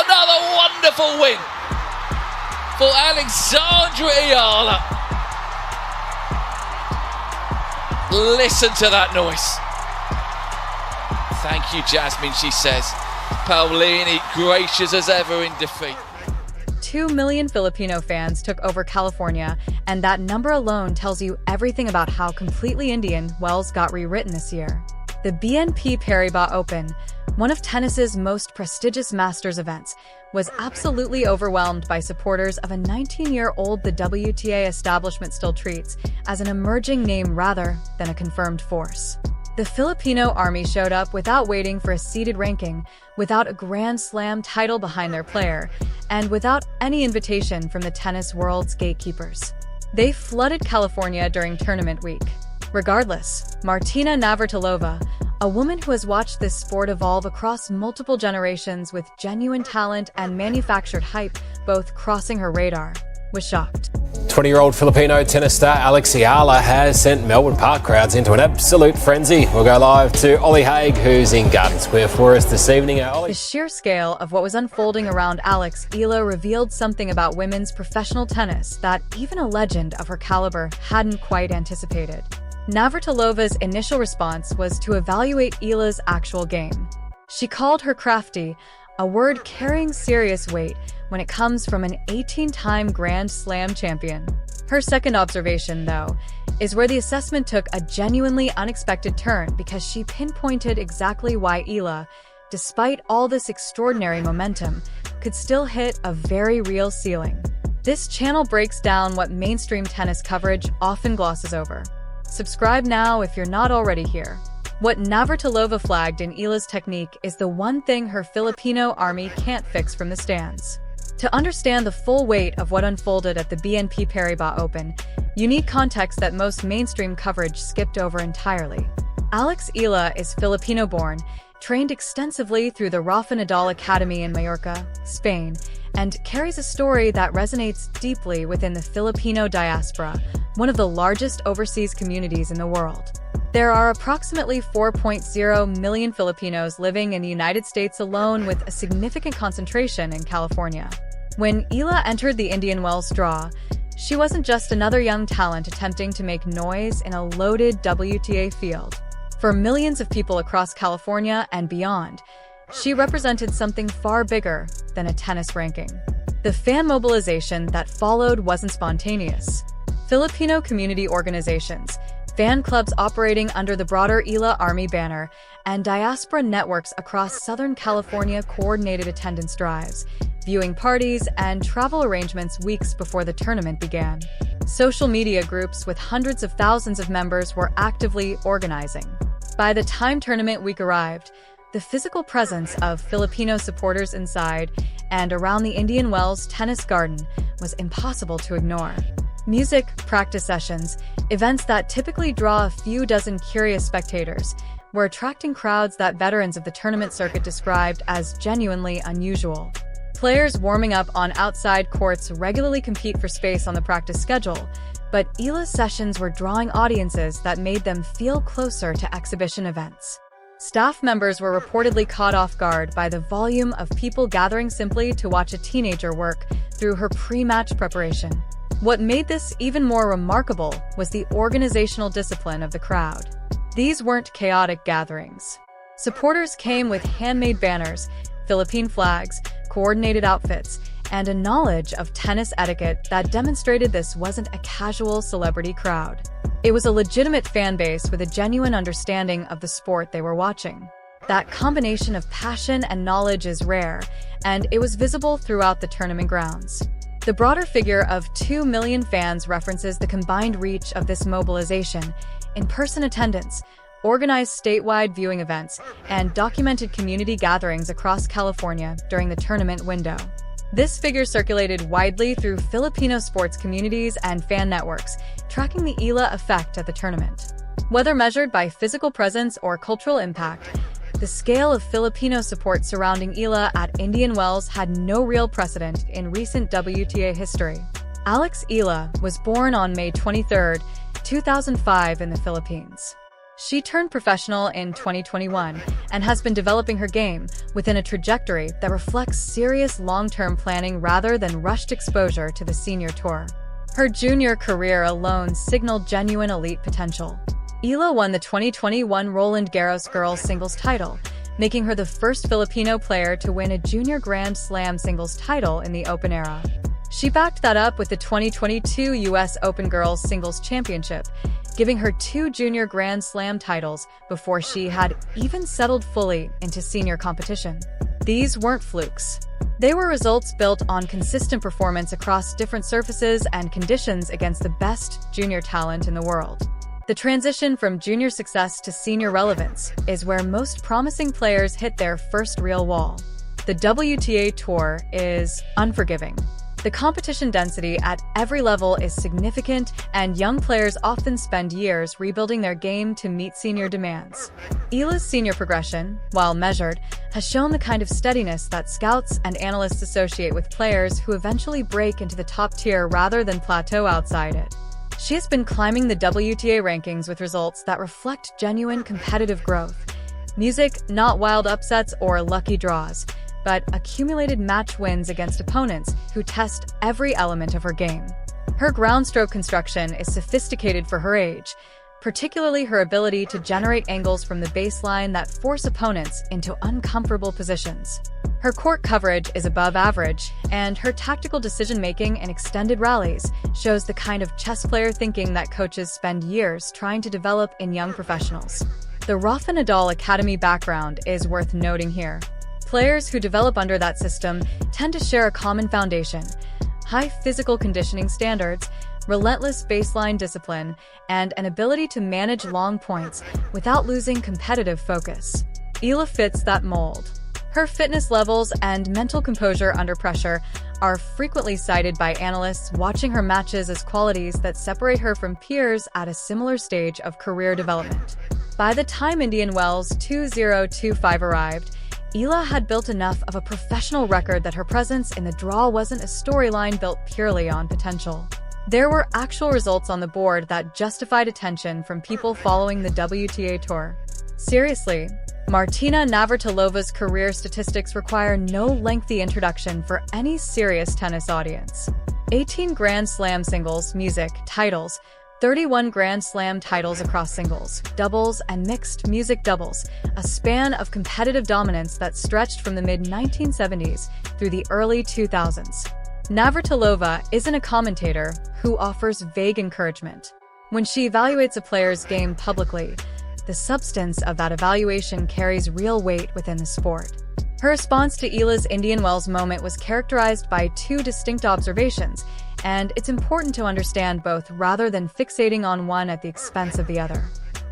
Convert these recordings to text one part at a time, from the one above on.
Another wonderful win for Alex Eala. Listen to that noise. Thank you, Jasmine, she says. Paulini, gracious as ever in defeat. 2 million Filipino fans took over California, and that number alone tells you everything about how completely Indian Wells got rewritten this year. The BNP Paribas Open, one of tennis's most prestigious Masters events, was absolutely overwhelmed by supporters of a 19-year-old the WTA establishment still treats as an emerging name rather than a confirmed force. The Filipino Army showed up without waiting for a seeded ranking, without a Grand Slam title behind their player, and without any invitation from the tennis world's gatekeepers. They flooded California during tournament week. Regardless, Martina Navratilova, a woman who has watched this sport evolve across multiple generations with genuine talent and manufactured hype, both crossing her radar, was shocked. 20-year-old Filipino tennis star Alex Eala has sent Melbourne Park crowds into an absolute frenzy. We'll go live to Ollie Haig, who's in Garden Square for us this evening. The sheer scale of what was unfolding around Alex Eala revealed something about women's professional tennis that even a legend of her caliber hadn't quite anticipated. Navratilova's initial response was to evaluate Eala's actual game. She called her crafty, a word carrying serious weight when it comes from an 18-time Grand Slam champion. Her second observation, though, is where the assessment took a genuinely unexpected turn because she pinpointed exactly why Eala, despite all this extraordinary momentum, could still hit a very real ceiling. This channel breaks down what mainstream tennis coverage often glosses over. Subscribe now if you're not already here. What Navratilova flagged in Eala's technique is the one thing her Filipino Army can't fix from the stands. To understand the full weight of what unfolded at the BNP Paribas Open, you need context that most mainstream coverage skipped over entirely. Alex Eala is Filipino-born, trained extensively through the Rafa Nadal Academy in Mallorca, Spain, and carries a story that resonates deeply within the Filipino diaspora, one of the largest overseas communities in the world. There are approximately 4.0 million Filipinos living in the United States alone, with a significant concentration in California. When Eala entered the Indian Wells draw, she wasn't just another young talent attempting to make noise in a loaded WTA field. For millions of people across California and beyond, she represented something far bigger than a tennis ranking. The fan mobilization that followed wasn't spontaneous. Filipino community organizations, fan clubs operating under the broader Eala Army banner, and diaspora networks across Southern California coordinated attendance drives, viewing parties, and travel arrangements weeks before the tournament began. Social media groups with hundreds of thousands of members were actively organizing. By the time tournament week arrived, the physical presence of Filipino supporters inside and around the Indian Wells tennis garden was impossible to ignore. Music, practice sessions, events that typically draw a few dozen curious spectators, were attracting crowds that veterans of the tournament circuit described as genuinely unusual. Players warming up on outside courts regularly compete for space on the practice schedule, but Eala's sessions were drawing audiences that made them feel closer to exhibition events. Staff members were reportedly caught off guard by the volume of people gathering simply to watch a teenager work through her pre-match preparation. What made this even more remarkable was the organizational discipline of the crowd. These weren't chaotic gatherings. Supporters came with handmade banners, Philippine flags, coordinated outfits, and a knowledge of tennis etiquette that demonstrated this wasn't a casual celebrity crowd. It was a legitimate fan base with a genuine understanding of the sport they were watching. That combination of passion and knowledge is rare, and it was visible throughout the tournament grounds. The broader figure of 2 million fans references the combined reach of this mobilization: in-person attendance, organized statewide viewing events, and documented community gatherings across California during the tournament window. This figure circulated widely through Filipino sports communities and fan networks, tracking the Eala effect at the tournament. Whether measured by physical presence or cultural impact, the scale of Filipino support surrounding Eala at Indian Wells had no real precedent in recent WTA history. Alex Eala was born on May 23, 2005 in the Philippines. She turned professional in 2021 and has been developing her game within a trajectory that reflects serious long-term planning rather than rushed exposure to the senior tour. Her junior career alone signaled genuine elite potential. Eala won the 2021 Roland Garros girls singles title, making her the first Filipino player to win a junior Grand Slam singles title in the Open era. She backed that up with the 2022 US Open Girls Singles Championship, giving her 2 junior Grand Slam titles before she had even settled fully into senior competition. These weren't flukes. They were results built on consistent performance across different surfaces and conditions against the best junior talent in the world. The transition from junior success to senior relevance is where most promising players hit their first real wall. The WTA Tour is unforgiving. The competition density at every level is significant, and young players often spend years rebuilding their game to meet senior demands. Eala's senior progression, while measured, has shown the kind of steadiness that scouts and analysts associate with players who eventually break into the top tier rather than plateau outside it. She has been climbing the WTA rankings with results that reflect genuine competitive growth. Music, not wild upsets or lucky draws, but accumulated match wins against opponents who test every element of her game. Her groundstroke construction is sophisticated for her age, particularly her ability to generate angles from the baseline that force opponents into uncomfortable positions. Her court coverage is above average, and her tactical decision-making in extended rallies shows the kind of chess player thinking that coaches spend years trying to develop in young professionals. The Rafa Nadal Academy background is worth noting here. Players who develop under that system tend to share a common foundation: high physical conditioning standards, relentless baseline discipline, and an ability to manage long points without losing competitive focus. Eala fits that mold. Her fitness levels and mental composure under pressure are frequently cited by analysts watching her matches as qualities that separate her from peers at a similar stage of career development. By the time Indian Wells 2025 arrived, Eala had built enough of a professional record that her presence in the draw wasn't a storyline built purely on potential. There were actual results on the board that justified attention from people following the WTA Tour. Seriously, Martina Navratilova's career statistics require no lengthy introduction for any serious tennis audience. 18 Grand Slam singles, music, titles, 31 Grand Slam titles across singles, doubles, and mixed music doubles, a span of competitive dominance that stretched from the mid-1970s through the early 2000s. Navratilova isn't a commentator who offers vague encouragement. When she evaluates a player's game publicly, the substance of that evaluation carries real weight within the sport. Her response to Eala's Indian Wells moment was characterized by 2 distinct observations, and it's important to understand both rather than fixating on one at the expense of the other.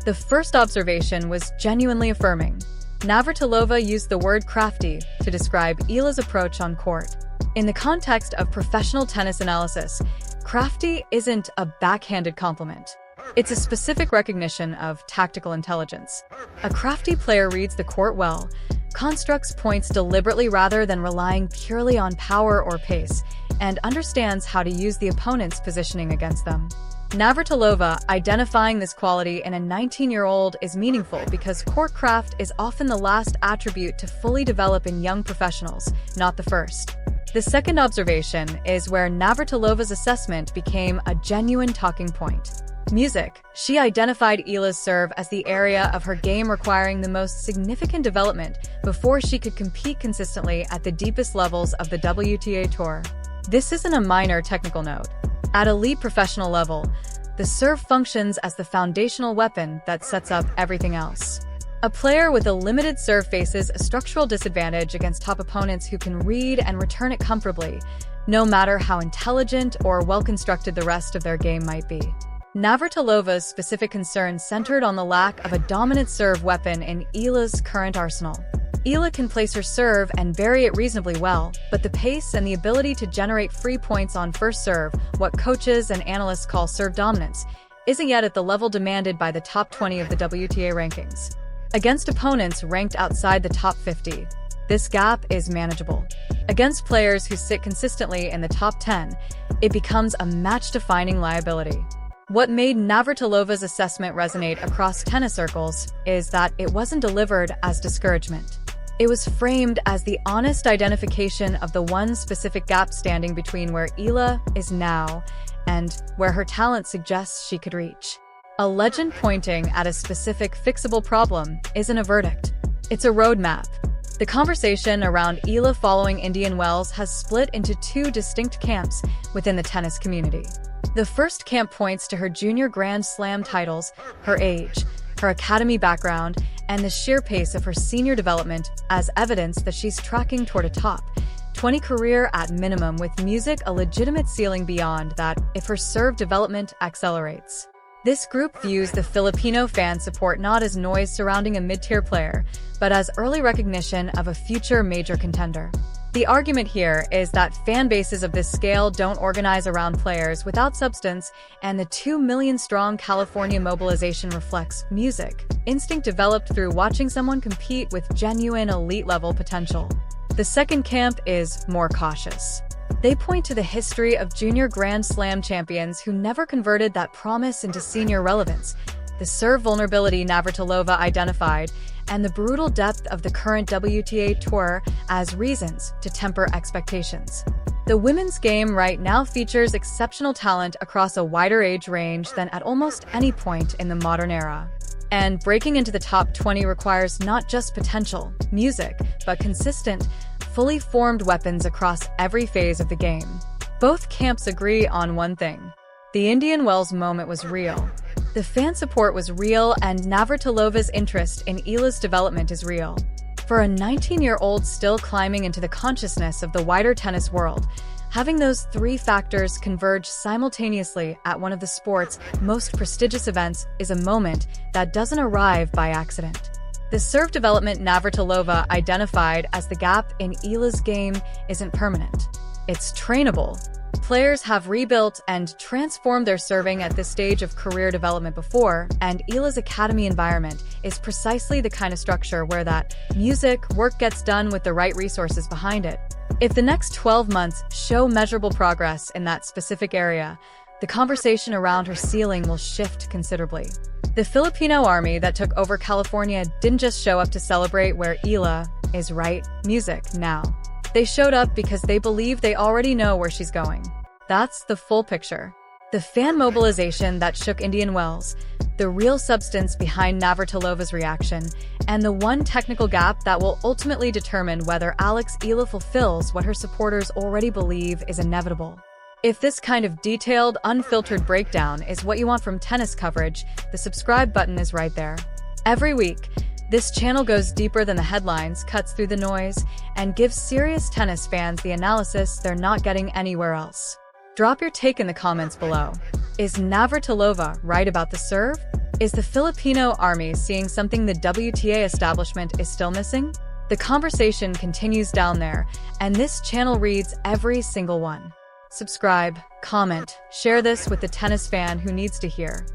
The first observation was genuinely affirming. Navratilova used the word crafty to describe Eala's approach on court. In the context of professional tennis analysis, crafty isn't a backhanded compliment. It's a specific recognition of tactical intelligence. A crafty player reads the court well, constructs points deliberately rather than relying purely on power or pace, and understands how to use the opponent's positioning against them. Navratilova identifying this quality in a 19-year-old is meaningful because court craft is often the last attribute to fully develop in young professionals, not the first. The second observation is where Navratilova's assessment became a genuine talking point. Music. She identified Eala's serve as the area of her game requiring the most significant development before she could compete consistently at the deepest levels of the WTA Tour. This isn't a minor technical note. At elite professional level, the serve functions as the foundational weapon that sets up everything else. A player with a limited serve faces a structural disadvantage against top opponents who can read and return it comfortably, no matter how intelligent or well-constructed the rest of their game might be. Navratilova's specific concern centered on the lack of a dominant serve weapon in Eala's current arsenal. Eala can place her serve and vary it reasonably well, but the pace and the ability to generate free points on first serve, what coaches and analysts call serve dominance, isn't yet at the level demanded by the top 20 of the WTA rankings. Against opponents ranked outside the top 50, this gap is manageable. Against players who sit consistently in the top 10, it becomes a match-defining liability. What made Navratilova's assessment resonate across tennis circles is that it wasn't delivered as discouragement. It was framed as the honest identification of the one specific gap standing between where Eala is now and where her talent suggests she could reach. A legend pointing at a specific fixable problem isn't a verdict. It's a roadmap. The conversation around Eala following Indian Wells has split into two distinct camps within the tennis community. The first camp points to her junior Grand Slam titles, her age, her academy background, and the sheer pace of her senior development as evidence that she's tracking toward a top 20 career at minimum, with music a legitimate ceiling beyond that if her serve development accelerates. This group views the Filipino fan support not as noise surrounding a mid-tier player, but as early recognition of a future major contender. The argument here is that fan bases of this scale don't organize around players without substance, and the 2 million-strong California mobilization reflects music, instinct developed through watching someone compete with genuine elite-level potential. The second camp is more cautious. They point to the history of junior Grand Slam champions who never converted that promise into senior relevance, the serve vulnerability Navratilova identified, and the brutal depth of the current WTA Tour as reasons to temper expectations. The women's game right now features exceptional talent across a wider age range than at almost any point in the modern era. And breaking into the top 20 requires not just potential, music, but consistent, fully formed weapons across every phase of the game. Both camps agree on one thing. The Indian Wells moment was real. The fan support was real, and Navratilova's interest in Eala's development is real. For a 19-year-old still climbing into the consciousness of the wider tennis world, having those three factors converge simultaneously at one of the sport's most prestigious events is a moment that doesn't arrive by accident. The serve development Navratilova identified as the gap in Eala's game isn't permanent. It's trainable. Players have rebuilt and transformed their serving at this stage of career development before, and Eala's academy environment is precisely the kind of structure where that work gets done with the right resources behind it. If the next 12 months show measurable progress in that specific area, the conversation around her ceiling will shift considerably. The Filipino Army that took over California didn't just show up to celebrate where Eala is right music now. They showed up because they believe they already know where she's going. That's the full picture. The fan mobilization that shook Indian Wells, the real substance behind Navratilova's reaction, and the one technical gap that will ultimately determine whether Alex Eala fulfills what her supporters already believe is inevitable. If this kind of detailed, unfiltered breakdown is what you want from tennis coverage, the subscribe button is right there. Every week, this channel goes deeper than the headlines, cuts through the noise, and gives serious tennis fans the analysis they're not getting anywhere else. Drop your take in the comments below. Is Navratilova right about the serve? Is the Filipino Army seeing something the WTA establishment is still missing? The conversation continues down there, and this channel reads every single one. Subscribe, comment, share this with the tennis fan who needs to hear.